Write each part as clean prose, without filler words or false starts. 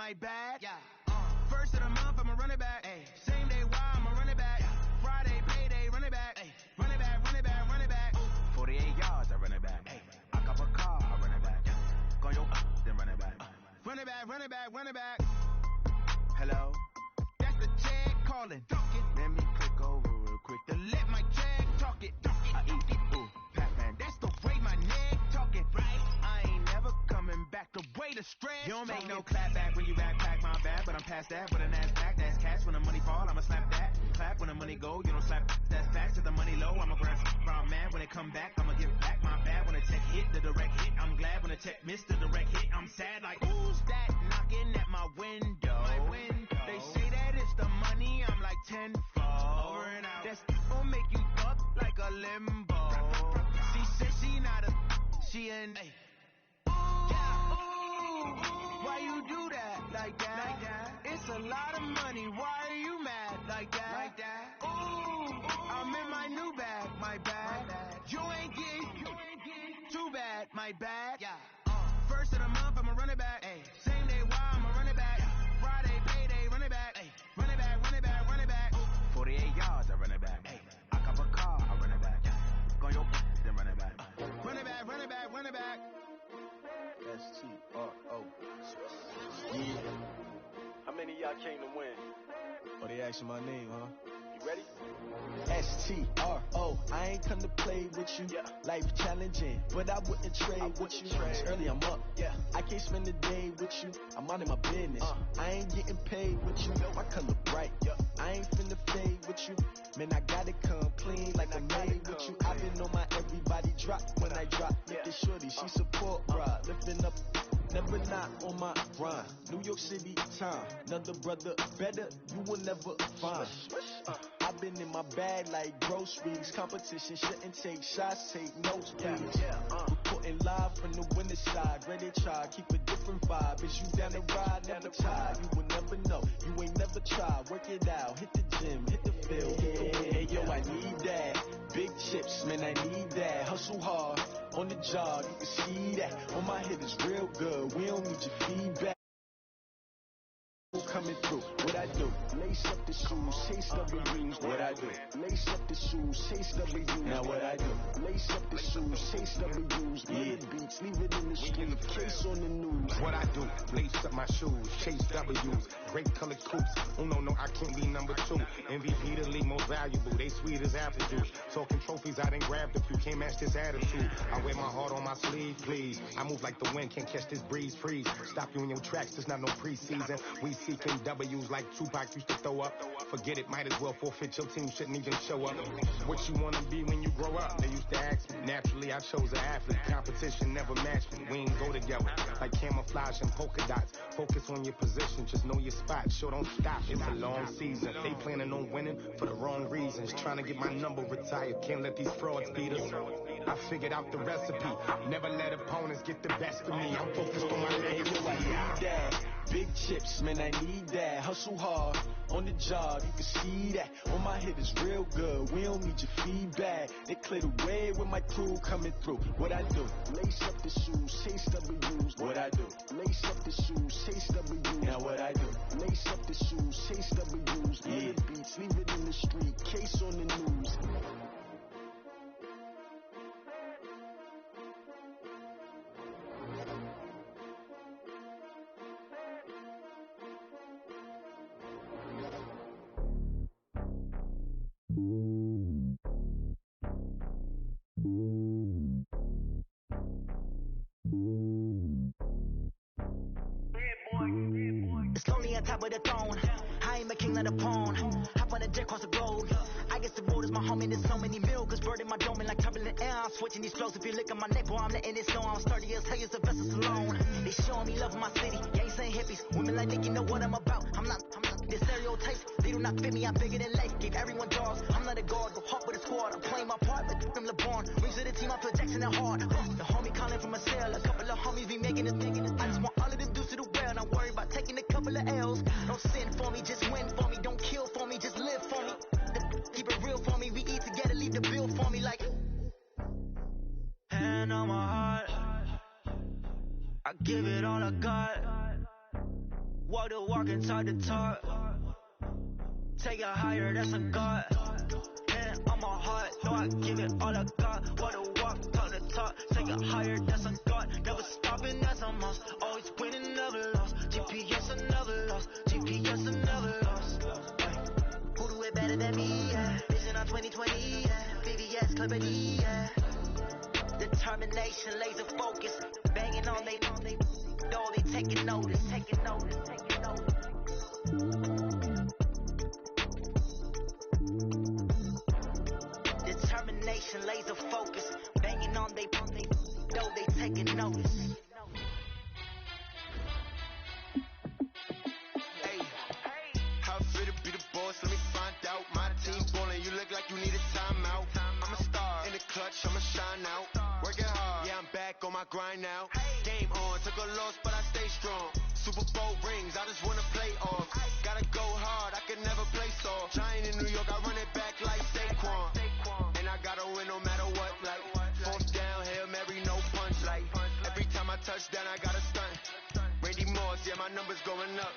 my bad. Yeah. First of the month, I'ma run it back. Ay. Same day, why I'ma run it back. Friday, payday, run it back. Ay. Run it back, run it back, run it back. 48 yards, I run it back. Ay. I cop a car, I run it back. Go yo, then run it back. Run it back, run it back, run it back. Hello? That's the check calling. Let me click over real quick to let my check talk it. I eat it, ooh, Pac-Man. That's the way my neck talking, right? I ain't never coming back the way the stress. You don't make no clap back when you backpack, my bad, but I'm past that. But a NASDAQ, that's cash. When the money fall, I'ma slap that. Clap when the money go, you don't slap. That's facts. To the money low, I'ma grab from man. When it come back, I'ma give back my bad. When the check hit, the direct hit. I'm glad when the check missed the direct hit. I'm sad like, who's that knocking at my window? They say that it's the money, I'm like tenfold. Over and out. That's gon' make you up like a limbo. She said she not a, she an. Why you do that like that? It's a lot of money. Why are you mad like that? Ooh, I'm in my new bag, my bad. You ain't getting too bad, my bad. First of the month, I'ma run it back. Ay. Same day, why I'ma run it back. Friday, payday, run it back. Ay. Run it back, run it back, run it back. 48 yards, I run it back. Ay. I cop a car, I run it back. Go yo, then run it back. Run it back, run it back, run it back. S-T-R-O. Yeah. How many of y'all came to win? Oh, they asking my name, huh? You ready? S-T-R-O. I ain't come to play with you. Yeah. Life challenging, but I wouldn't trade with you. It's early, I'm up. Yeah. I can't spend the day with you. I'm out of my business. I ain't getting paid with you. My color bright. Yeah. I ain't finna fade with you. Man, I gotta come clean like I'm made with you. I've been on my everybody drop when I drop. Look at shorty, she support, bruh. Lifting up. Never not on my grind. New York City time. Another brother better, you will never find. I've been in my bag like groceries. Competition shouldn't take shots, take notes, please. Reporting live from the winner's side. Ready to try, keep a different vibe. Is you down the ride, never tired. You will never know, you ain't never tried. Work it out, hit the gym, hit the field. Hey yo, I need that. Big chips, man, I need that. Hustle hard, on the job, you can see that. On my head is real good, we don't need your feedback. Coming through, what I do? Lace up the shoes, chase W's. What I do? Lace up the shoes, chase W's. Now what I do? Lace up the shoes, chase W's. Yeah, beats, leave it in the street, case on the news. What I do? Lace up my shoes, chase W's. Great colored coops. Oh no, I can't be number 2. MVP the league most valuable. They sweet as apple juice. Talking trophies, I done grabbed a few. Can't match this attitude. I wear my heart on my sleeve, please. I move like the wind, can't catch this breeze. Freeze. Stop you in your tracks. There's not no preseason. We seeking W's like Tupac used to throw up. Forget it, might as well forfeit. Your team shouldn't even show up. What you wanna be when you grow up? They used to ask me. Naturally, I chose an athlete. Competition never matched me. We ain't go together like camouflage and polka dots. Focus on your position, just know your spot. Sure, don't stop. It's a long season. They planning on winning for the wrong reasons. Trying to get my number retired. Can't let these frauds beat us. I figured out the recipe. Never let opponents get the best of me. I'm focused on my legacy. I need that. Big chips, man, I need that. Hustle hard, on the job, you can see that. On my head is real good, we don't need your feedback. They clear the way with my crew coming through. What I do? Lace up the shoes, chase W's. What I do? Lace up the shoes, chase W's. Now what I do? Lace up the shoes, chase W's. Yeah, beats, leave it in the street, case on the news. It's lonely on top of the throne. I ain't a king, not a pawn. Hop on a jet across the globe. I guess the road is my home and there's so many milkers birding my dome and like turbulent air. I'm switching these flows. If you look at my neck, boy, I'm letting it snow. I'm sturdy as hell as the vessels alone. They showing me love in my city. Gangs ain't hippies. Women like Nick, you know what I'm about. I'm not the stereotypes. They do not fit me. I'm bigger than life. Give everyone dogs. I'm not a guard. Go hard with a squad. I'm playing my part like from LeBron. Rings to the team. I feel Jackson and hard. The homie calling from a cell. A couple of homies be making it. I just want all of them dudes to do well. Don't worry about taking a couple of L's. Don't sin for me, just win for me. Don't kill for me, just live for me. Keep it real for me. We eat together, leave the bill for me like. Hand on my heart, I give it all I got. Walk the walk and talk the talk. Take it higher, that's a God. Hand on my heart, know I give it all I got. Walk the walk, talk the talk. Take it higher, that's a God. Never stopping, that's a must. Always winning, never lost. GPS, I never lost. GPS, I never lost. Who do it better than me? Yeah. Vision on 2020. Yeah. VVS, Clippity. Yeah. Determination, laser focus. Banging on they know they taking notice. Taking notice. Taking notice. Determination, laser focus. Banging on they know they taking notice. Hey, how fit to be the boss? Let me find out. My team ballin', you look like you need a timeout. I'm a star in the clutch, I'ma shine out. Working hard, yeah, I'm back on my grind now. Game on, took a loss, but I stay strong. Super Bowl rings, I just wanna play off. Gotta go hard, I can never play soft. Giant in New York, I run it back like Saquon. And I gotta win no matter what, like fourth down, Hail Mary, no punch, like every time I touch down, I gotta stunt. Randy Moss, yeah, my numbers going up.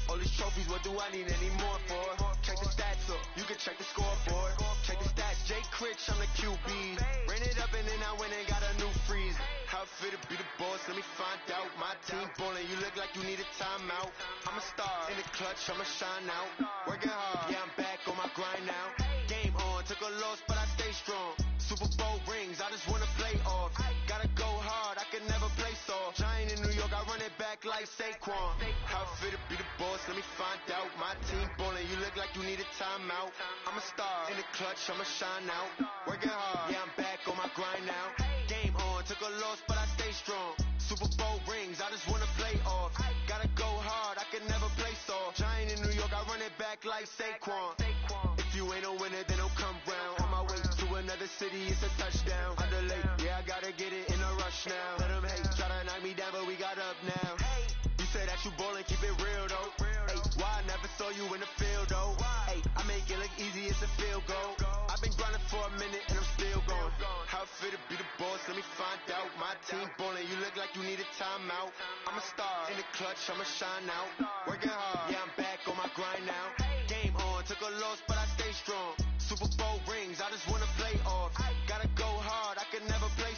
All these trophies, what do I need any more for? Check the stats up, you can check the scoreboard. Check the stats, Jay Critch, I'm the QB. Ran it up and then I went and got a new freeze. How fit to be the boss, let me find out. My team ballin', you look like you need a timeout. I'm a star in the clutch, I'ma shine out. Working hard, yeah, I'm back on my grind now. Game on, took a loss, but I stay strong. Super Bowl rings, I just wanna play off. Gotta go hard, I can never play soft. Giant in New York, I run it back like Saquon. How fit to be the boss, let me find out. My team ballin', you look like you need a timeout. I'm a star in the clutch, I'ma shine out. Working hard, yeah, I'm back on my grind now. Game on, took a loss, but I stay strong. Super Bowl rings, I just wanna play off. Gotta go hard, I can never play soft. Giant in New York, I run it back like Saquon. If you ain't a winner, then don't come round. On my way to another city, it's a touchdown. Underlay, yeah, I gotta get it in a rush now. Let them hate, try to knock me down, but we got up now. You say that you ballin', keep it real though. Hey, why I never saw you in the field though? Hey, I make it look easy, it's a field goal. I've been grinding for a minute and I'm still going. How fit to be the boss, let me find out. My team ballin', you look like you need a timeout. I'm a star in the clutch, I'ma shine out. Working hard, yeah, I'm back on my grind now. Game on, took a loss, but I stay strong. Super Bowl rings, I just wanna play off. Gotta go hard, I can never play.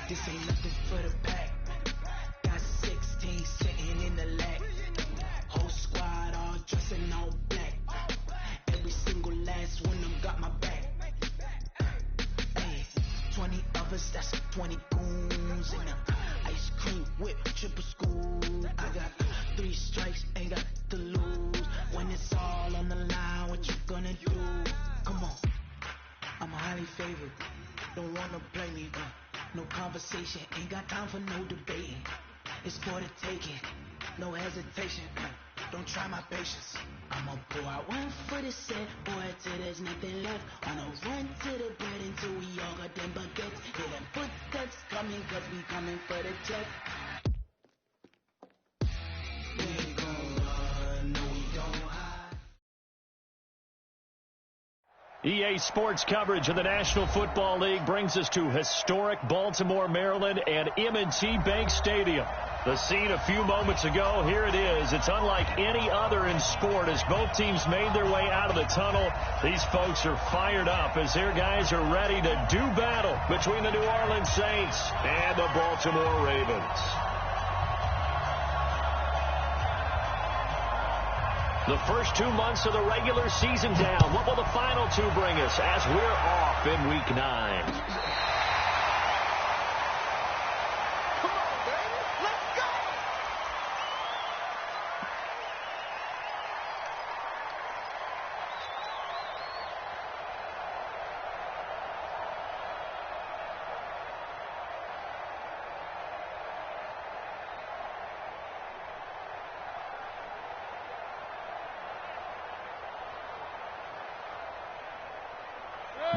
This ain't nothing for the pack. Got 16 sitting in the lap. Whole squad all dressed in all black. Every single last one of them got my back. Hey, 20 of us, that's 20 goons in a ice cream whip, triple school. I got 3 strikes, ain't got to lose. When it's all on the line, what you gonna do? Come on, I'm highly favored. Don't wanna play me, no conversation, ain't got time for no debating. It's for the taking, no hesitation. Don't try my patience. I'ma pour out one for the set, boy, till there's nothing left. On a run to the bread until we all got them baguettes. Hear them footsteps coming, cause we coming for the check. We ain't gon' run, no we don't hide. EA Sports coverage of the National Football League brings us to historic Baltimore, Maryland, and M&T Bank Stadium. The scene a few moments ago, here it is. It's unlike any other in sport as both teams made their way out of the tunnel. These folks are fired up as their guys are ready to do battle between the New Orleans Saints and the Baltimore Ravens. The first 2 months of the regular season down. What will the final two bring us as we're off in Week 9?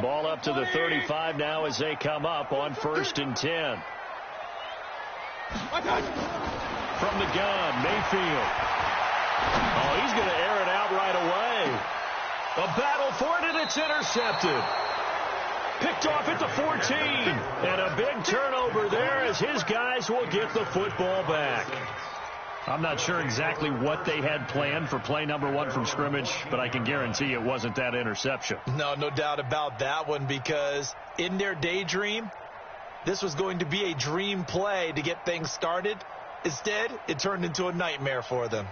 Ball up to the 35 now as they come up on 1st and 10. From the gun, Mayfield. Oh, he's going to air it out right away. A battle for it, and it's intercepted. Picked off at the 14. And a big turnover there as his guys will get the football back. I'm not sure exactly what they had planned for play number 1 from scrimmage, but I can guarantee it wasn't that interception. No doubt about that one, because in their daydream, this was going to be a dream play to get things started. Instead, it turned into a nightmare for them.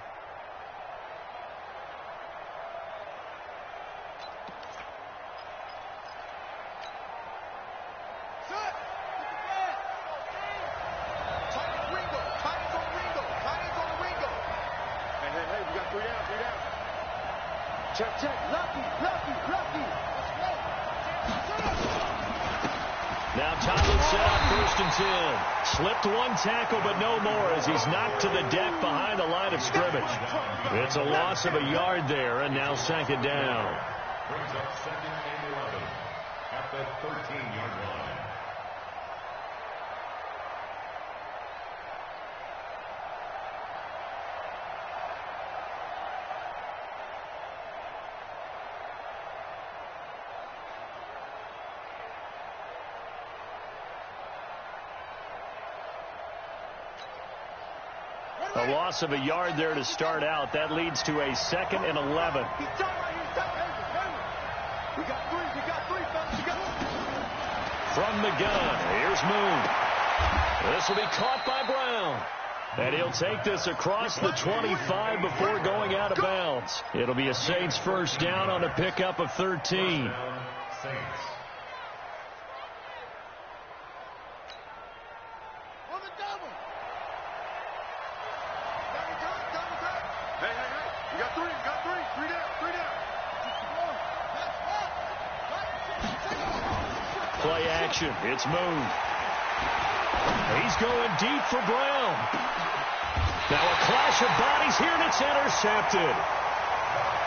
Now Tomlin set up 1st and 10. Slipped one tackle, but no more as he's knocked to the deck behind the line of scrimmage. It's a loss of a yard there, and now 2nd down. Brings up 2nd and 11 at the 13-yard line. A loss of a yard there to start out. That leads to a 2nd and 11. From the gun, here's Moon. This will be caught by Brown. And he'll take this across the 25 before going out of bounds. It'll be a Saints 1st down on a pickup of 13. Saints. Play action. It's Moon. He's going deep for Brown. Now a clash of bodies here, and it's intercepted.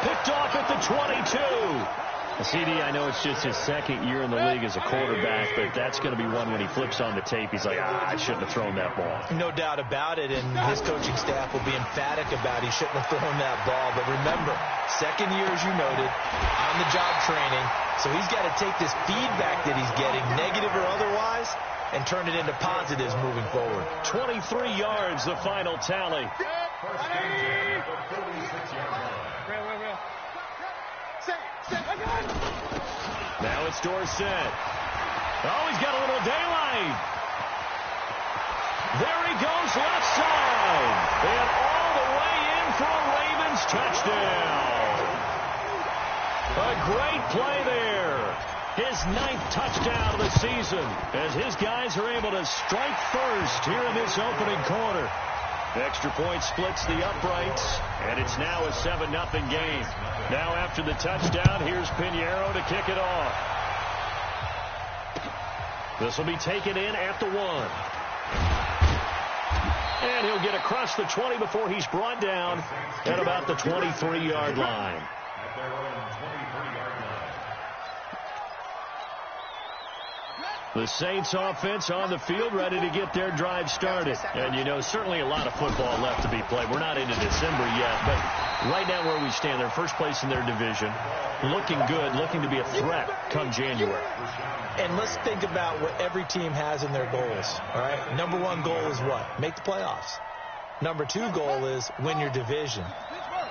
Picked off at the 22. CD, I know it's just his 2nd year in the league as a quarterback, but that's going to be one when he flips on the tape, he's like, I shouldn't have thrown that ball. No doubt about it, and his coaching staff will be emphatic about he shouldn't have thrown that ball. But remember, 2nd year, as you noted, on-the-job training, so he's got to take this feedback that he's getting, negative or otherwise, and turn it into positives moving forward. 23 yards, the final tally. Now it's Dorsett. Oh, he's got a little daylight. There he goes, left side. And all the way in for a Ravens touchdown. A great play there. His 9th touchdown of the season as his guys are able to strike first here in this opening quarter. Extra point splits the uprights, and it's now a 7-0 game. Now after the touchdown, here's Pinheiro to kick it off. This will be taken in at the 1. And he'll get across the 20 before he's brought down at about the 23-yard line. At their own 23-yard line. The Saints offense on the field, ready to get their drive started. And, you know, certainly a lot of football left to be played. We're not into December yet, but right now where we stand, they're first place in their division, looking good, looking to be a threat come January. And let's think about what every team has in their goals, all right? Number one goal is what? Make the playoffs. Number two goal is win your division.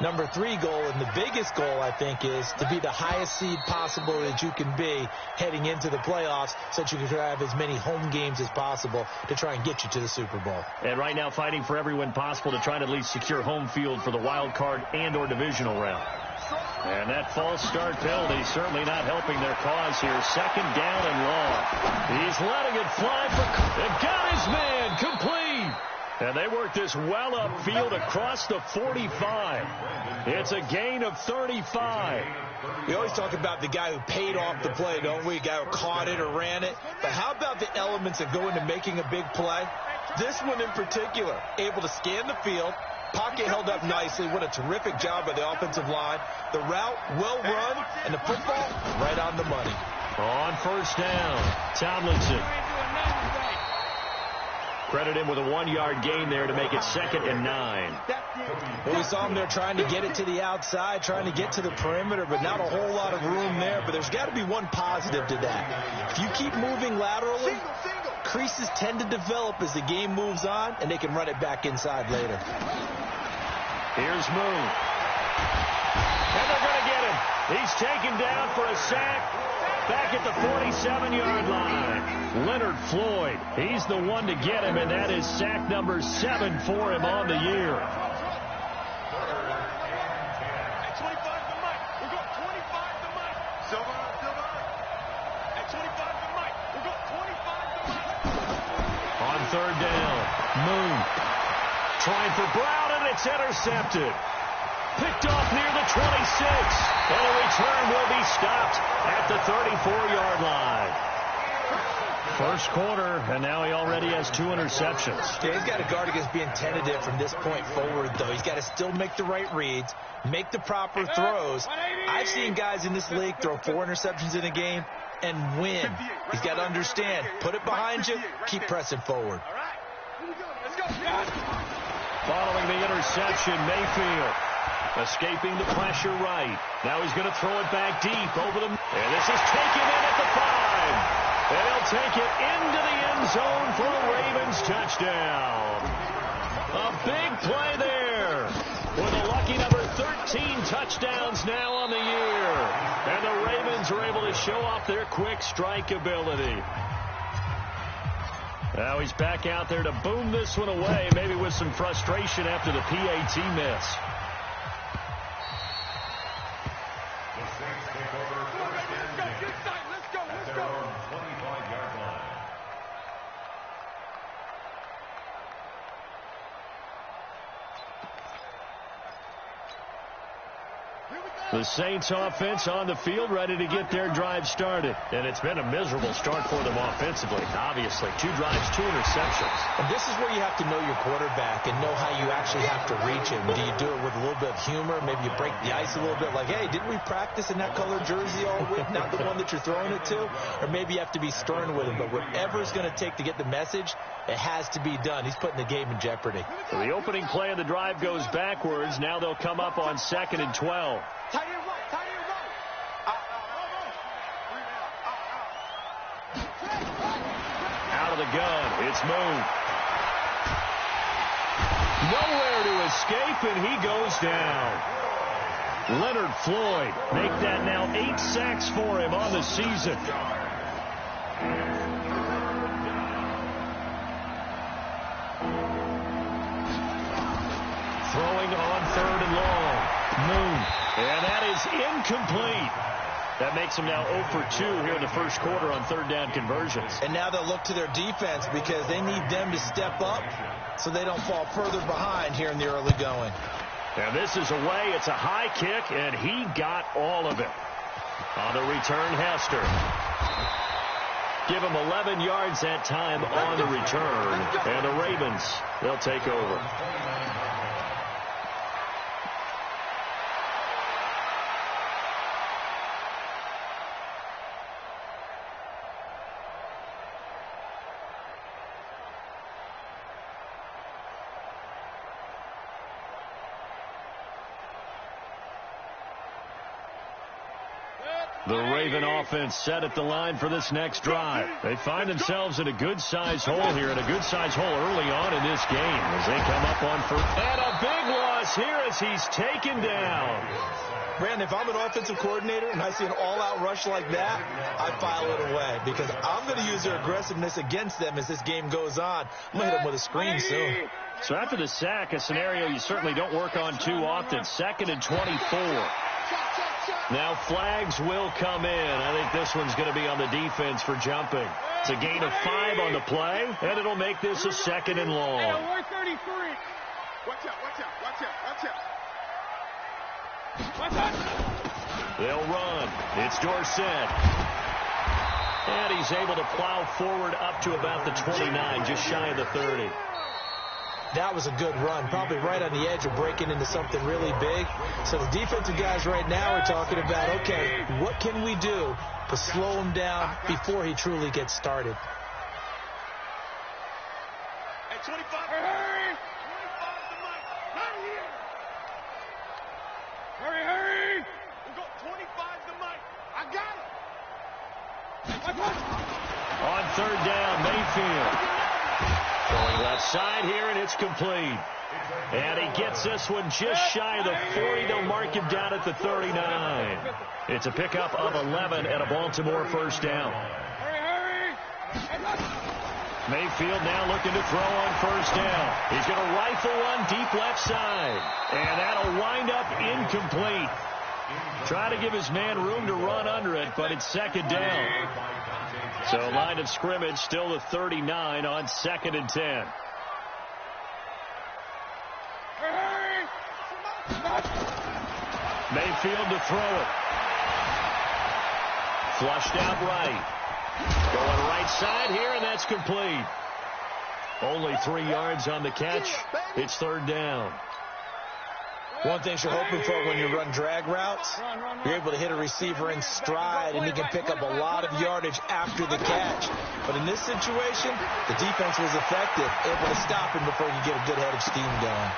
Number three goal, and the biggest goal, I think, is to be the highest seed possible that you can be heading into the playoffs so that you can have as many home games as possible to try and get you to the Super Bowl. And right now fighting for every win possible to try and at least secure home field for the wild card and or divisional round. And that false start penalty certainly not helping their cause here. Second down and long. He's letting it fly for... And got his man complete. And they work this well upfield across the 45. It's a gain of 35. We always talk about the guy who paid off the play, don't we? The guy who caught it or ran it. But how about the elements that go into making a big play? This one in particular, able to scan the field, pocket held up nicely. What a terrific job by the offensive line. The route, well run, and the football right on the money. On first down, Tomlinson. Credit him with a 1-yard gain there to make it 2nd and 9. Well, we saw him there trying to get it to the outside, trying to get to the perimeter, but not a whole lot of room there. But there's got to be one positive to that. If you keep moving laterally, creases tend to develop as the game moves on, and they can run it back inside later. Here's Moon. And they're going to get him. He's taken down for a sack. Back at the 47-yard line. Leonard Floyd, he's the one to get him, and that is sack number 7 for him on the year. At 25 to Mike. We'll go 25 to Mike. Silver. At 25 to Mike. We'll go 25 to Mike. On third down, Moon trying for Brown, and it's intercepted. Picked off near the 26. And a return will be stopped at the 34-yard line. First quarter, and now he already has 2 interceptions. Yeah, he's got to guard against being tentative from this point forward, though. He's got to still make the right reads, make the proper throws. I've seen guys in this league throw 4 interceptions in a game and win. He's got to understand, put it behind you, keep pressing forward. All right. Here we go. Let's go. Following the interception, Mayfield escaping the pressure right. Now he's going to throw it back deep over the... And this is taken in at the 5. And he'll take it into the end zone for a Ravens touchdown. A big play there. With a lucky number 13 touchdowns now on the year. And the Ravens are able to show off their quick strike ability. Now he's back out there to boom this one away, maybe with some frustration after the PAT miss. The Saints offense on the field ready to get their drive started. And it's been a miserable start for them offensively. Obviously, 2 drives, 2 interceptions. And this is where you have to know your quarterback and know how you actually have to reach him. Do you do it with a little bit of humor? Maybe you break the ice a little bit like, hey, didn't we practice in that colored jersey all week? Not the one that you're throwing it to? Or maybe you have to be stern with him. But whatever it's going to take to get the message, it has to be done. He's putting the game in jeopardy. So the opening play of the drive goes backwards. Now they'll come up on 2nd and 12. Out of the gun, it's Moon. Nowhere to escape, and he goes down. Leonard Floyd, make that now 8 sacks for him on the season. Throwing on 3rd and long. Moon. And that is incomplete. That makes them now 0 for 2 here in the first quarter on 3rd down conversions. And now they'll look to their defense because they need them to step up so they don't fall further behind here in the early going. And this is away. It's a high kick, and he got all of it. On the return, Hester. Give him 11 yards that time on the return. And the Ravens, they'll take over. The Raven offense set at the line for this next drive. They find themselves in a good-sized hole here, and a good-sized hole early on in this game as they come up on first. And a big loss here as he's taken down. Brandon, if I'm an offensive coordinator and I see an all-out rush like that, I file it away because I'm going to use their aggressiveness against them as this game goes on. I'm going to hit them with a screen soon. So after the sack, a scenario you certainly don't work on too often. 2nd and 24. Now flags will come in. I think this one's going to be on the defense for jumping. It's a gain of 5 on the play, and it'll make this a 2nd and long. We're 33. Watch out, watch out, watch out, watch out. They'll run. It's Dorsett. And he's able to plow forward up to about the 29, just shy of the 30. That was a good run, probably right on the edge of breaking into something really big. So the defensive guys right now are talking about, okay, what can we do to slow him down before he truly gets started? Hey, 25. Hurry! 25 the mic. Not here. Hurry, hurry! We got 25 the mic. I got it. On 3rd down, Mayfield. Going left side here, and it's complete. And he gets this one just shy of the 40. They'll mark him down at the 39. It's a pickup of 11 and a Baltimore first down. Hurry, hurry! Mayfield now looking to throw on first down. He's going to rifle one deep left side. And that'll wind up incomplete. Try to give his man room to run under it, but it's 2nd down. So line of scrimmage still the 39 on 2nd and 10. Mayfield to throw it. Flushed out right. Going right side here, and that's complete. Only 3 yards on the catch. It's 3rd down. One thing you're hoping for when you run drag routes, you're able to hit a receiver in stride, and he can pick up a lot of yardage after the catch. But in this situation, the defense was effective, able to stop him before he could get a good head of steam going.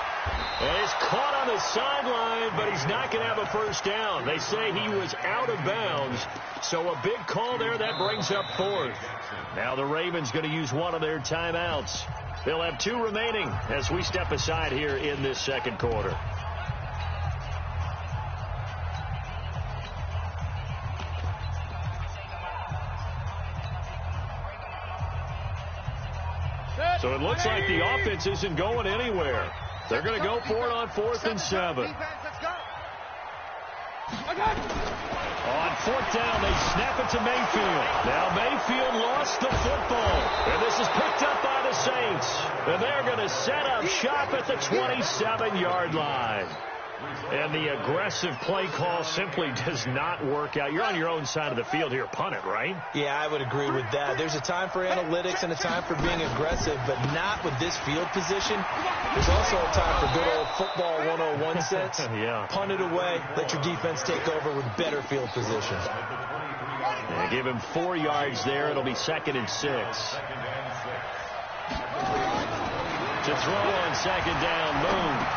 And he's caught on the sideline, but he's not going to have a first down. They say he was out of bounds, so a big call there. That brings up 4th. Now the Ravens going to use one of their timeouts. They'll have 2 remaining as we step aside here in this 2nd quarter. So it looks like the offense isn't going anywhere. They're going to go for it on 4th and 7. On 4th down, they snap it to Mayfield. Now Mayfield lost the football. And this is picked up by the Saints. And they're going to set up shop at the 27-yard line. And the aggressive play call simply does not work out. You're on your own side of the field here. Punt it, right? Yeah, I would agree with that. There's a time for analytics and a time for being aggressive, but not with this field position. There's also a time for good old football 101 sets. Yeah. Punt it away. Let your defense take over with better field position. They give him 4 yards there. It'll be 2nd and 6. To throw on 2nd down, Moon.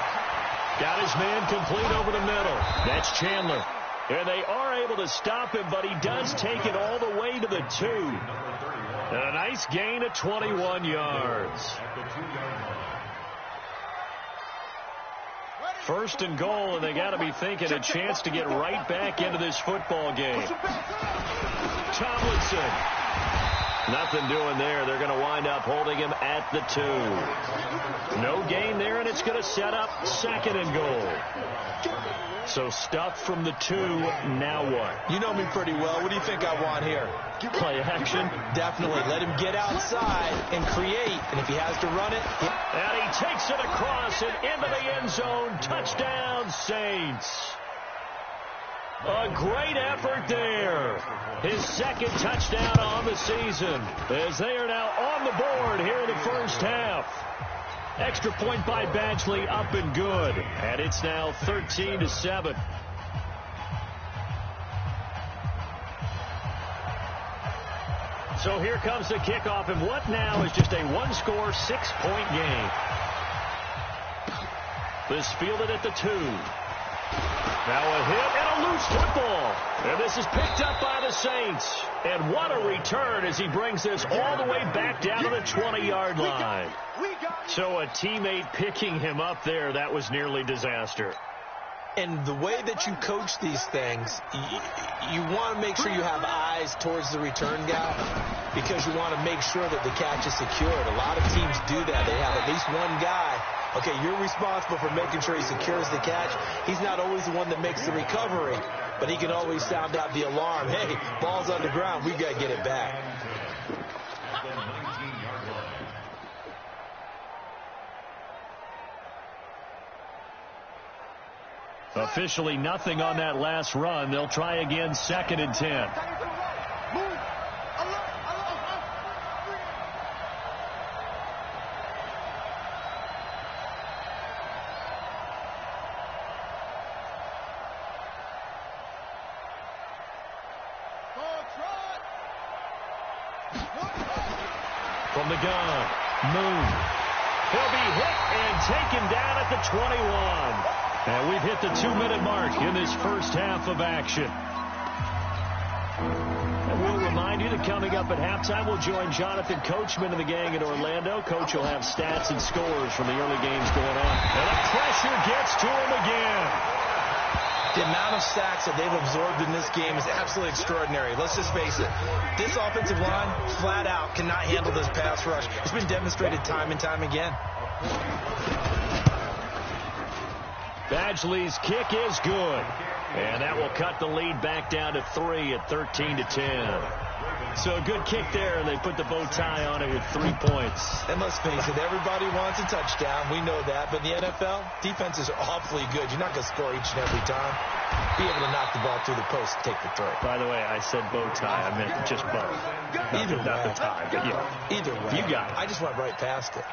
Got his man complete over the middle. That's Chandler. And they are able to stop him, but he does take it all the way to the 2. And a nice gain of 21 yards. 1st and goal, and they got to be thinking a chance to get right back into this football game. Tomlinson. Nothing doing there. They're going to wind up holding him at the 2. No gain there, and it's going to set up 2nd and goal. So stuff from the 2. Now what? You know me pretty well. What do you think I want here? Play action. Definitely. Let him get outside and create. And if he has to run it. And he takes it across and into the end zone. Touchdown, Saints. A great effort there. His 2nd touchdown on the season as they are now on the board here in the first half. Extra point by Badgley up and good. And it's now 13-7. So here comes the kickoff, and what now is just a one-score, 6-point game. This fielded at the 2. Now a hit and a loose football. And this is picked up by the Saints. And what a return as he brings this all the way back down to the 20-yard line. So a teammate picking him up there, that was nearly disaster. And the way that you coach these things, you want to make sure you have eyes towards the return guy because you want to make sure that the catch is secured. A lot of teams do that. They have at least one guy. Okay, you're responsible for making sure he secures the catch. He's not always the one that makes the recovery, but he can always sound out the alarm. Hey, ball's on the ground. We've got to get it back. Officially nothing on that last run. They'll try again, 2nd and 10. From the gun, Moon. He'll be hit and taken down at the 21. And we've hit the 2-minute mark in this first half of action. And we'll remind you that coming up at halftime, we'll join Jonathan Coachman and the gang in Orlando. Coach will have stats and scores from the early games going on. And the pressure gets to him again. The amount of sacks that they've absorbed in this game is absolutely extraordinary. Let's just face it. This offensive line, flat out, cannot handle this pass rush. It's been demonstrated time and time again. Badgley's kick is good. And that will cut the lead back down to 3 at 13-10. So a good kick there, and they put the bow tie on it with 3 points. And let's face it, everybody wants a touchdown. We know that. But in the NFL, defenses are awfully good. You're not going to score each and every time. Be able to knock the ball through the post and take the throw. By the way, I said bow tie. I meant just bow. Either way. Not the tie, but yeah. Either way. You got it. I just went right past it.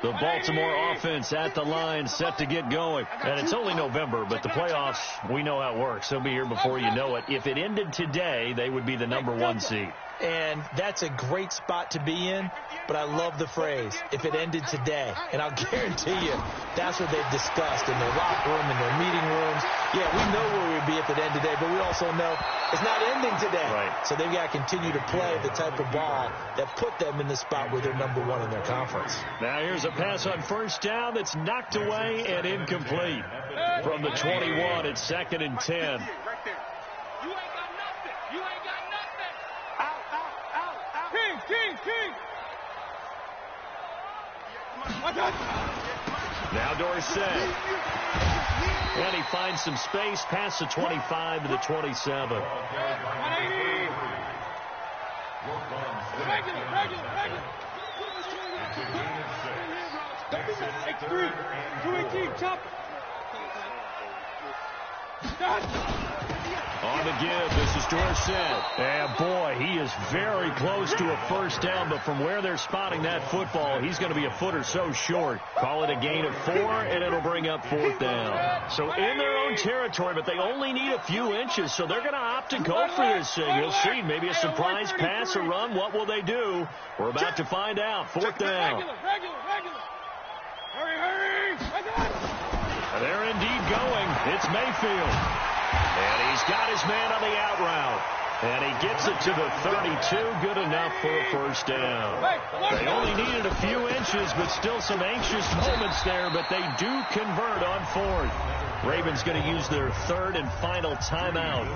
The Baltimore offense at the line, set to get going. And it's only November, but the playoffs, we know how it works. They'll be here before you know it. If it ended today, they would be the #1 seed. And that's a great spot to be in, but I love the phrase, if it ended today. And I'll guarantee you, that's what they've discussed in their locker room, in their meeting rooms. Yeah, we know where we'd be if it ended today, but we also know it's not ending today. Right. So they've got to continue to play the type of ball that put them in the spot where they're #1 in their conference. Now here's a pass on first down that's knocked away and incomplete. From the 21, it's 2nd and 10. King! Now Dorsett. And he finds some space past the 25 to the 27. Regular. 218, chop. On the give, this is Dorsett. And boy, he is very close to a first down, but from where they're spotting that football, he's going to be a foot or so short. Call it a gain of 4, and it'll bring up 4th down. So in their own territory, but they only need a few inches, so they're going to opt to go for this thing. You'll see, maybe a surprise pass or run. What will they do? We're about to find out. 4th down. Regular. Hurry. And they're indeed going. It's Mayfield. And he's got his man on the out route. And he gets it to the 32. Good enough for a first down. They only needed a few inches, but still some anxious moments there. But they do convert on 4th. Ravens going to use their 3rd and final timeout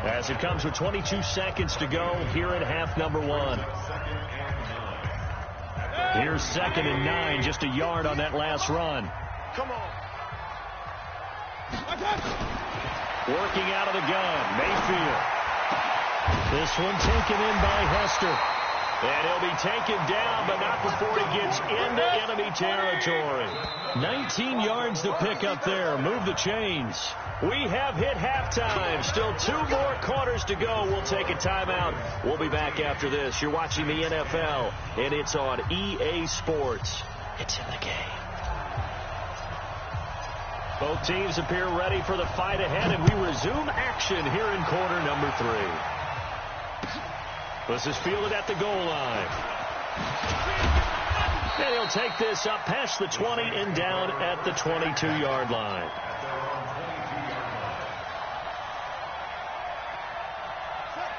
as it comes with 22 seconds to go here at half #1. Here's 2nd and 9, just a yard on that last run. Come on. Working out of the gun, Mayfield. This one taken in by Hester. And he'll be taken down, but not before he gets into enemy territory. 19 yards to pick up there. Move the chains. We have hit halftime. Still 2 more quarters to go. We'll take a timeout. We'll be back after this. You're watching the NFL, and it's on EA Sports. It's in the game. Both teams appear ready for the fight ahead, and we resume action here in quarter #3. This is fielded at the goal line. And he'll take this up past the 20 and down at the 22-yard line.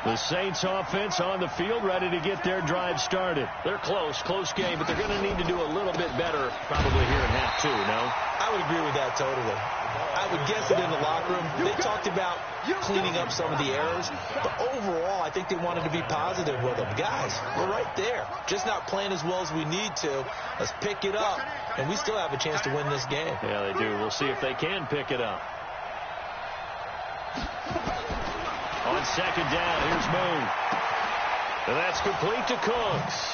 The Saints offense on the field, ready to get their drive started. They're close game, but they're going to need to do a little bit better probably here in half two, no? I would agree with that totally. I would guess that in the locker room, they talked about cleaning up some of the errors, but overall, I think they wanted to be positive with them. Guys, we're right there. Just not playing as well as we need to. Let's pick it up, and we still have a chance to win this game. Yeah, they do. We'll see if they can pick it up. On second down, here's Moon. And that's complete to Cooks.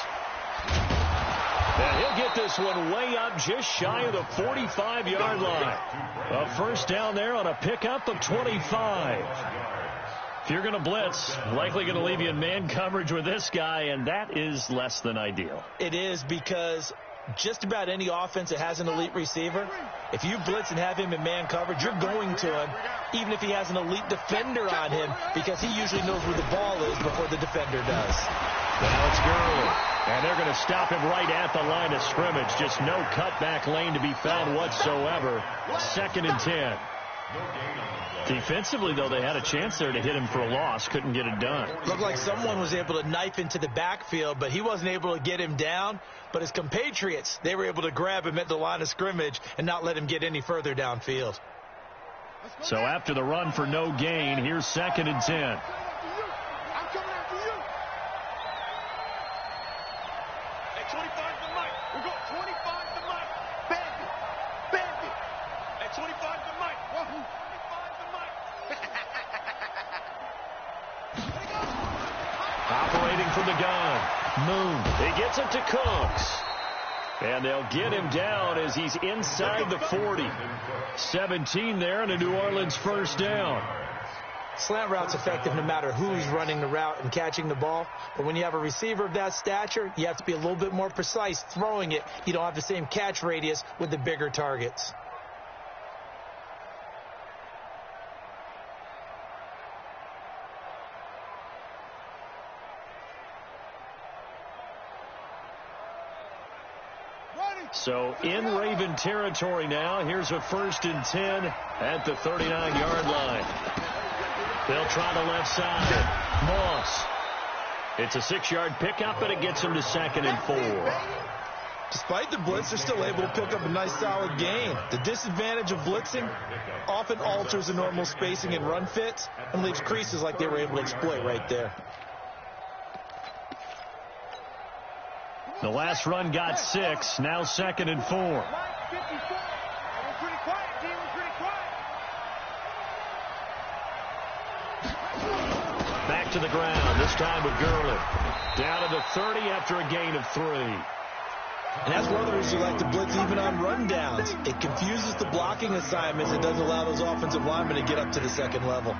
And he'll get this one way up just shy of the 45-yard line. A first down there on a pickup of 25. If you're going to blitz, likely going to leave you in man coverage with this guy, and that is less than ideal. It is, because just about any offense that has an elite receiver, if you blitz and have him in man coverage, you're going to him, even if he has an elite defender on him, because he usually knows where the ball is before the defender does. Now it's Gurley, and they're going to stop him right at the line of scrimmage. Just no cutback lane to be found whatsoever. 2nd and 10. Defensively, though, they had a chance there to hit him for a loss. Couldn't get it done. Looked like someone was able to knife into the backfield, but he wasn't able to get him down. But his compatriots, they were able to grab him at the line of scrimmage and not let him get any further downfield. So after the run for no gain, here's 2nd and 10. I'm coming after you. At 25 to Mike. We go 25 to Mike. Bandit. At 25 to Mike. 25 to Mike. Operating from the gun. Moon. He gets it to Cooks. And they'll get him down as he's inside the 40. 17 there and a New Orleans first down. Slant route's effective no matter who's running the route and catching the ball. But when you have a receiver of that stature, you have to be a little bit more precise throwing it. You don't have the same catch radius with the bigger targets. So in Raven territory now. Here's a 1st and 10 at the 39-yard line. They'll try the left side. Moss. It's a 6-yard pickup, and it gets him to 2nd and 4. Despite the blitz, they're still able to pick up a nice solid gain. The disadvantage of blitzing often alters the normal spacing and run fits and leaves creases like they were able to exploit right there. The last run got 6. Now 2nd and 4. Back to the ground, this time with Gurley. Down to the 30 after a gain of 3. And that's one of the reasons you like to blitz even on rundowns. It confuses the blocking assignments. It doesn't allow those offensive linemen to get up to the second level.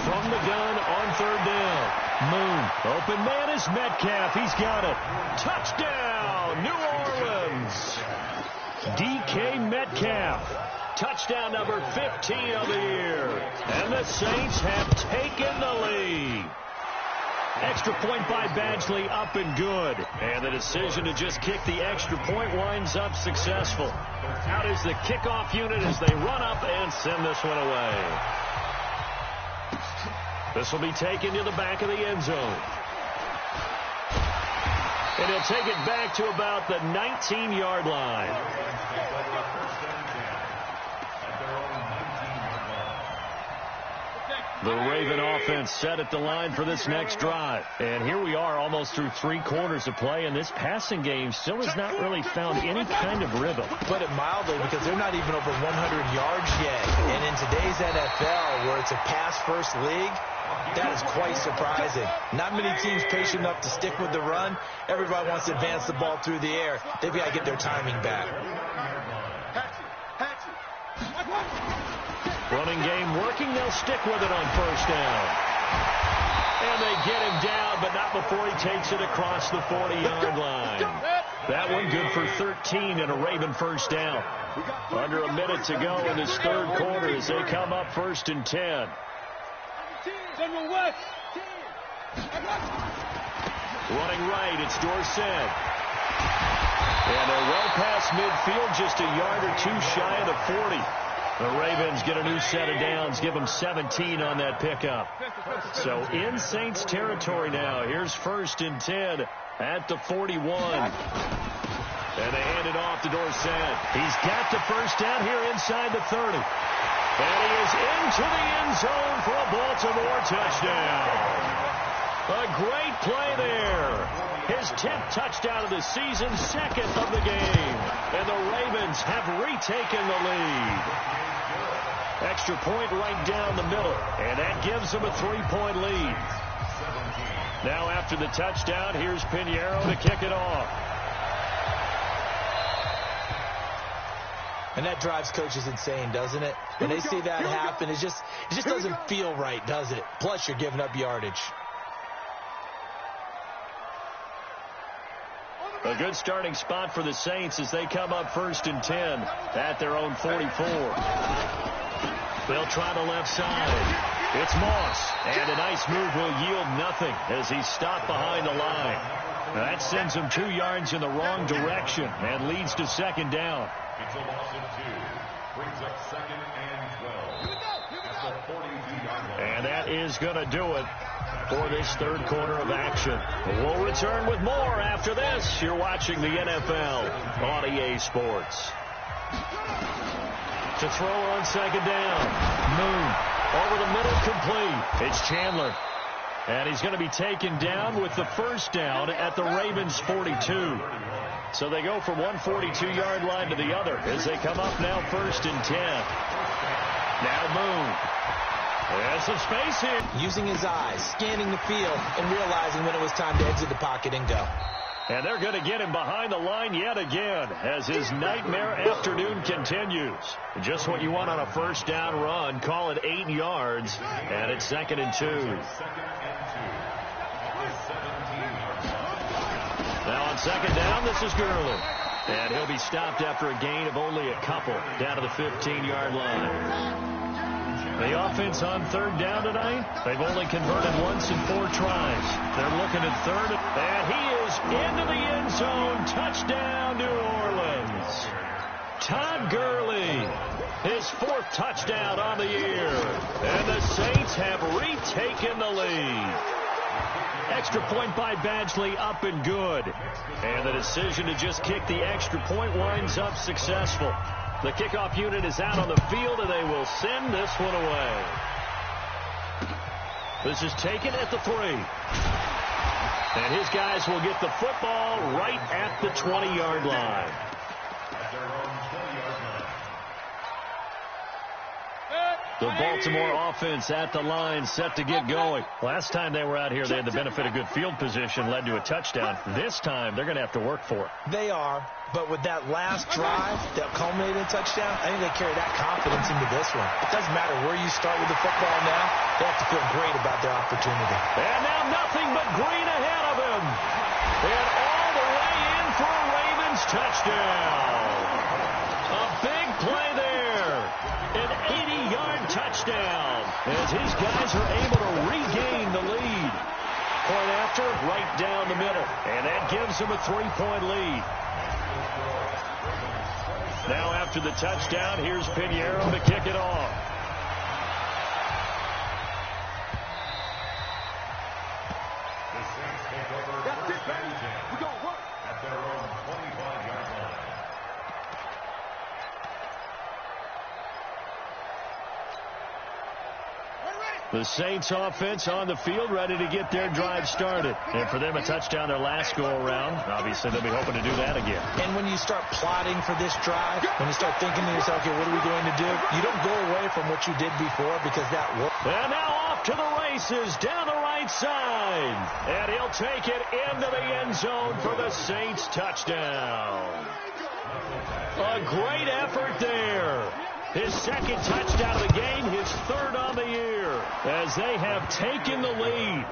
From the gun on 3rd down. Moon. Open man is Metcalf. He's got it. Touchdown, New Orleans. DK Metcalf. Touchdown number 15 of the year. And the Saints have taken the lead. Extra point by Badgley, up and good. And the decision to just kick the extra point winds up successful. Out is the kickoff unit as they run up and send this one away. This will be taken to the back of the end zone. And he'll take it back to about the 19-yard line. The Raven offense set at the line for this next drive. And here we are almost through 3 quarters of play, and this passing game still has not really found any kind of rhythm. Put it mildly, because they're not even over 100 yards yet. And in today's NFL, where it's a pass-first league, that is quite surprising. Not many teams patient enough to stick with the run. Everybody wants to advance the ball through the air. They've got to get their timing back. Running game working. They'll stick with it on first down. And they get him down, but not before he takes it across the 40-yard line. That one good for 13 and a Raven first down. Under a minute to go in this third quarter as they come up 1st and 10. Running right, it's Dorsett. And they're well past midfield, just a yard or two shy of the 40. The Ravens get a new set of downs, give them 17 on that pickup. So in Saints territory now. Here's 1st and 10 at the 41. And they hand it off to Dorsett. He's got the first down here inside the 30. And he is into the end zone for a Baltimore touchdown. A great play there. His 10th touchdown of the season, 2nd of the game. And the Ravens have retaken the lead. Extra point right down the middle. And that gives them a 3-point lead. Now after the touchdown, here's Pinheiro to kick it off. And that drives coaches insane, doesn't it? When they see that happen, it just doesn't feel right, does it? Plus, you're giving up yardage. A good starting spot for the Saints as they come up 1st and 10 at their own 44. They'll try the left side. It's Moss, and a nice move will yield nothing as he's stopped behind the line. That sends him 2 yards in the wrong direction and leads to 2nd down. It's a loss of 2. Brings up 2nd and 12. At the 42-yard line. And that is going to do it for this third quarter of action. We'll return with more after this. You're watching the NFL on EA Sports. To throw on 2nd down. Moon over the middle, complete. It's Chandler. And he's going to be taken down with the first down at the Ravens' 42. So they go from one 42-yard line to the other as they come up now 1st and 10. Now Moon. There's some space here. Using his eyes, scanning the field, and realizing when it was time to exit the pocket and go. And they're going to get him behind the line yet again as his nightmare afternoon continues. Just what you want on a first down run. Call it 8 yards, and it's 2nd and 2. Now on 2nd down, this is Gurley. And he'll be stopped after a gain of only a couple down to the 15-yard line. The offense on 3rd down tonight, they've only converted once in 4 tries. They're looking at 3rd, and he is into the end zone. Touchdown, New Orleans. Todd Gurley, his 4th touchdown on the year. And the Saints have retaken the lead. Extra point by Badgley, up and good. And the decision to just kick the extra point winds up successful. The kickoff unit is out on the field, and they will send this one away. This is taken at the 3. And his guys will get the football right at the 20-yard line. The Baltimore offense at the line, set to get going. Last time they were out here, they had the benefit of good field position, led to a touchdown. This time, they're going to have to work for it. They are, but with that last drive that culminated in a touchdown, I think they carry that confidence into this one. It doesn't matter where you start with the football now. They have to feel great about their opportunity. And now nothing but green ahead of him. And all the way in for a Ravens touchdown. A big play there. An 80-yard touchdown as his guys are able to regain the lead. Point after, right down the middle. And that gives them a 3-point lead. Now after the touchdown, here's Pinheiro to kick it off. The Saints take over at their own 25-yard line. The Saints offense on the field, ready to get their drive started. And for them, a touchdown their last go-around. Obviously, they'll be hoping to do that again. And when you start plotting for this drive, when you start thinking to yourself, okay, what are we going to do? You don't go away from what you did before because that worked. And now off to the races down the right side. And he'll take it into the end zone for the Saints touchdown. A great effort there. His second touchdown of the game, his third on the year, as they have taken the lead.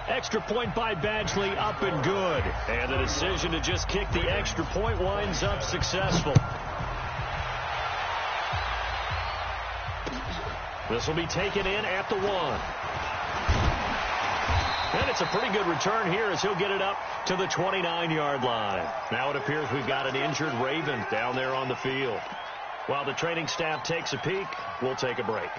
Extra point by Badgley, up and good. And the decision to just kick the extra point winds up successful. This will be taken in at the 1. And it's a pretty good return here as he'll get it up to the 29-yard line. Now it appears we've got an injured Raven down there on the field. While the training staff takes a peek, we'll take a break.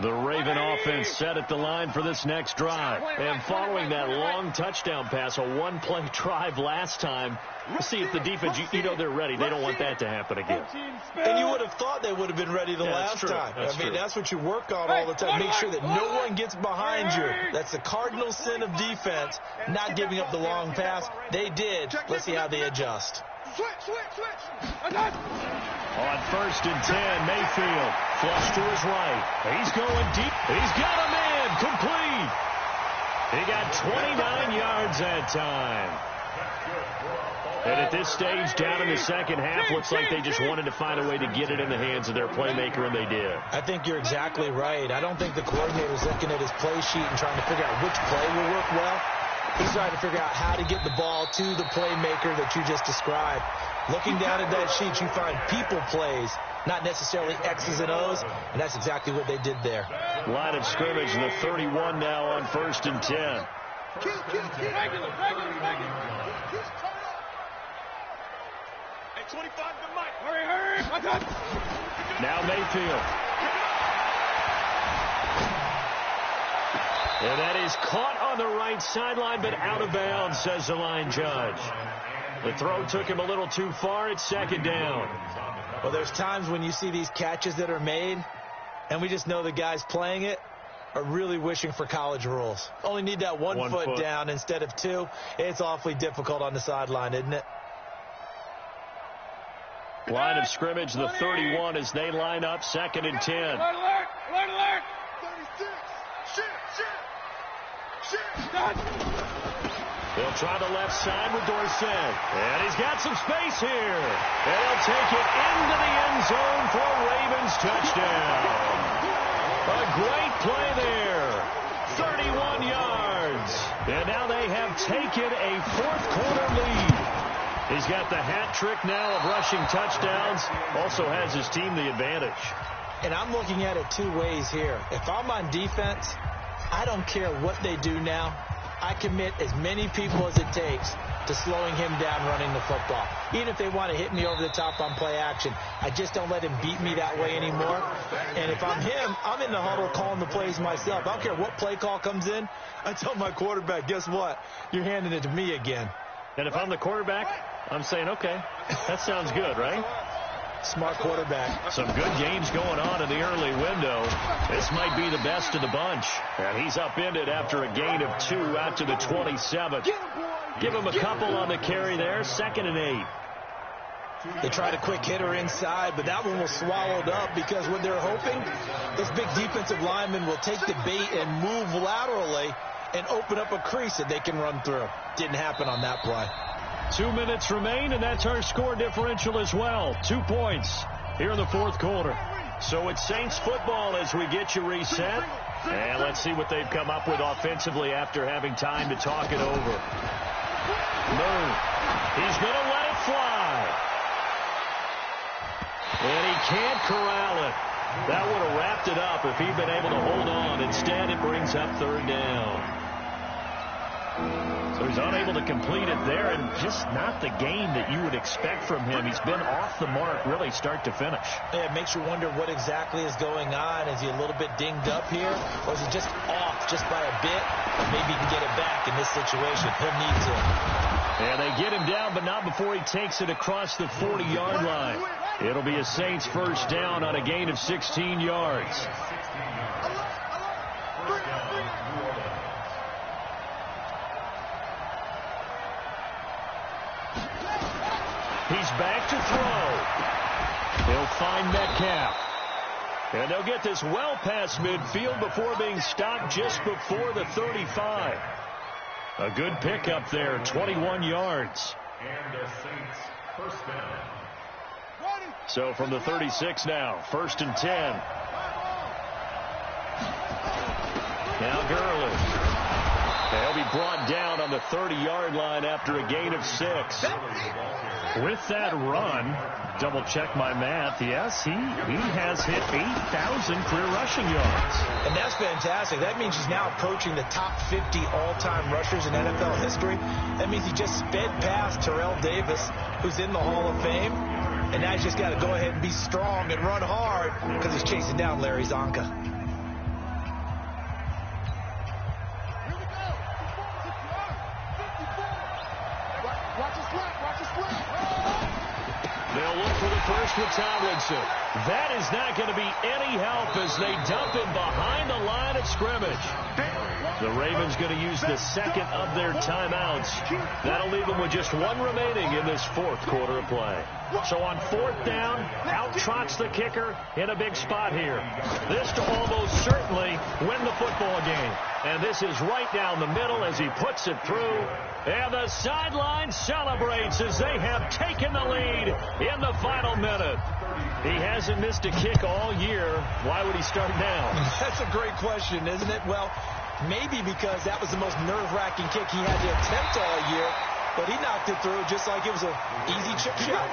The Raven offense set at the line for this next drive. And following that long touchdown pass, a one-play drive last time, we'll see if the defense, you know they're ready. They don't want that to happen again. And you would have thought they would have been ready the last time. That's what you work on all the time. Make sure that no one gets behind you. That's the cardinal sin of defense, not giving up the long pass. They did. Let's see how they adjust. On 1st and 10, Mayfield flush to his right. He's going deep. He's got him in. Complete. He got 29 yards that time. And at this stage, down in the second half, looks like they just wanted to find a way to get it in the hands of their playmaker, and they did. I think you're exactly right. I don't think the coordinator's looking at his play sheet and trying to figure out which play will work well. He's trying to figure out how to get the ball to the playmaker that you just described. Looking down at that sheet, you find people plays, not necessarily X's and O's, and that's exactly what they did there. Line of scrimmage, the 31 now on 1st and 10. Regular. Hey, 25 to Mike. Hurry. Now Mayfield. And that is caught on the right sideline, but out of bounds, says the line judge. The throw took him a little too far. It's 2nd down. Well, there's times when you see these catches that are made, and we just know the guys playing it are really wishing for college rules. Only need that one foot down instead of 2. It's awfully difficult on the sideline, isn't it? Line of scrimmage, the 31 as they line up, 2nd and 10. Alert. 36. They'll try the left side with Dorsett. And he's got some space here. And he'll take it into the end zone for a Ravens touchdown. A great play there. 31 yards. And now they have taken a 4th-quarter lead. He's got the hat trick now of rushing touchdowns. Also has his team the advantage. And I'm looking at it 2 ways here. If I'm on defense, I don't care what they do now. I commit as many people as it takes to slowing him down running the football. Even if they want to hit me over the top on play action, I just don't let him beat me that way anymore. And if I'm him, I'm in the huddle calling the plays myself. I don't care what play call comes in. I tell my quarterback, guess what? You're handing it to me again. And if I'm the quarterback, I'm saying, okay, that sounds good, right? Smart quarterback. Some good games going on in the early window. This might be the best of the bunch. And he's upended after a gain of 2 out to the 27th. Give him a couple on the carry there. 2nd and 8. They tried a quick hitter inside, but that one was swallowed up because what they're hoping, this big defensive lineman will take the bait and move laterally and open up a crease that they can run through. Didn't happen on that play. 2 minutes remain, and that's our score differential as well. 2 points here in the 4th quarter. So it's Saints football as we get you reset. And let's see what they've come up with offensively after having time to talk it over. Moon. He's going to let it fly. And he can't corral it. That would have wrapped it up if he'd been able to hold on. Instead, it brings up 3rd down. So was unable to complete it there, and just not the game that you would expect from him. He's been off the mark really start to finish. Yeah, it makes you wonder what exactly is going on. Is he a little bit dinged up here, or is he just off just by a bit? Maybe he can get it back in this situation. He'll need to. And they get him down, but not before he takes it across the 40-yard line. It'll be a Saints first down on a gain of 16 yards. He's back to throw. He'll find Metcalf. And they'll get this well past midfield before being stopped just before the 35. A good pickup there, 21 yards. And the Saints first down. So from the 36 now, 1st and 10. Now Gurley. They'll be brought down on the 30-yard line after a gain of 6. With that run, double check my math, yes, he has hit 8,000 career rushing yards. And that's fantastic. That means he's now approaching the top 50 all-time rushers in NFL history. That means he just sped past Terrell Davis, who's in the Hall of Fame. And now he's just got to go ahead and be strong and run hard because he's chasing down Larry Zonka. They'll look for the first with Tomlinson. That is not going to be any help as they dump him behind the line of scrimmage. The Ravens going to use the second of their timeouts. That'll leave them with just one remaining in this fourth quarter of play. So on 4th down, out trots the kicker in a big spot here. This to almost certainly win the football game. And this is right down the middle as he puts it through. And the sideline celebrates as they have taken the lead in the final minute. He hasn't missed a kick all year. Why would he start now? That's a great question, isn't it? Well, maybe because that was the most nerve-wracking kick he had to attempt all year, but he knocked it through just like it was an easy chip shot.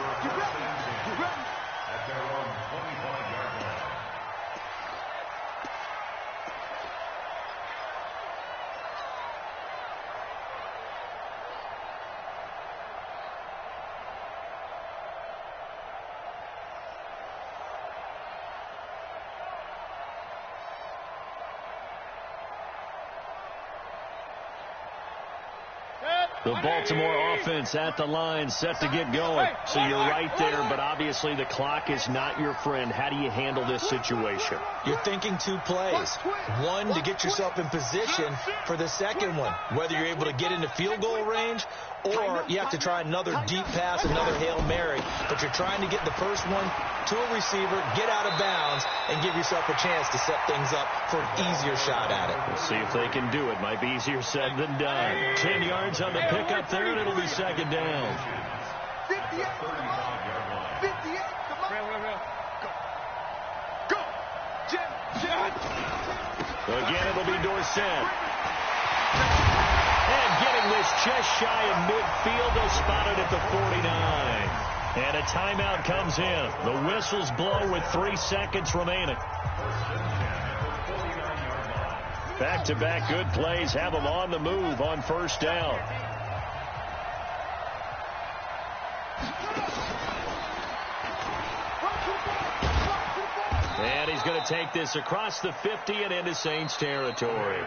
The Baltimore offense at the line, set to get going. So you're right there, but obviously the clock is not your friend. How do you handle this situation? You're thinking 2 plays. One, to get yourself in position for the second one, whether you're able to get into field goal range or you have to try another deep pass, another Hail Mary. But you're trying to get the first one to a receiver, get out of bounds, and give yourself a chance to set things up for an easier shot at it. We'll see if they can do it. Might be easier said than done. 10 yards on the pickup there, and it'll be second down. 58, 58, come on. Go. Jim. Again, it'll be Dorsett. And getting this just shy of midfield, they'll spot it at the 49. And a timeout comes in. The whistles blow with 3 seconds remaining. Back-to-back good plays have them on the move on first down. And he's going to take this across the 50 and into Saints territory.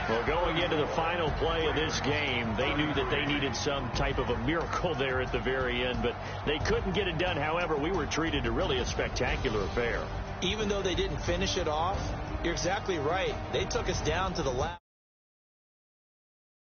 Well, going into the final play of this game, they knew that they needed some type of a miracle there at the very end, but they couldn't get it done. However, we were treated to really a spectacular affair. Even though they didn't finish it off, you're exactly right. They took us down to the last.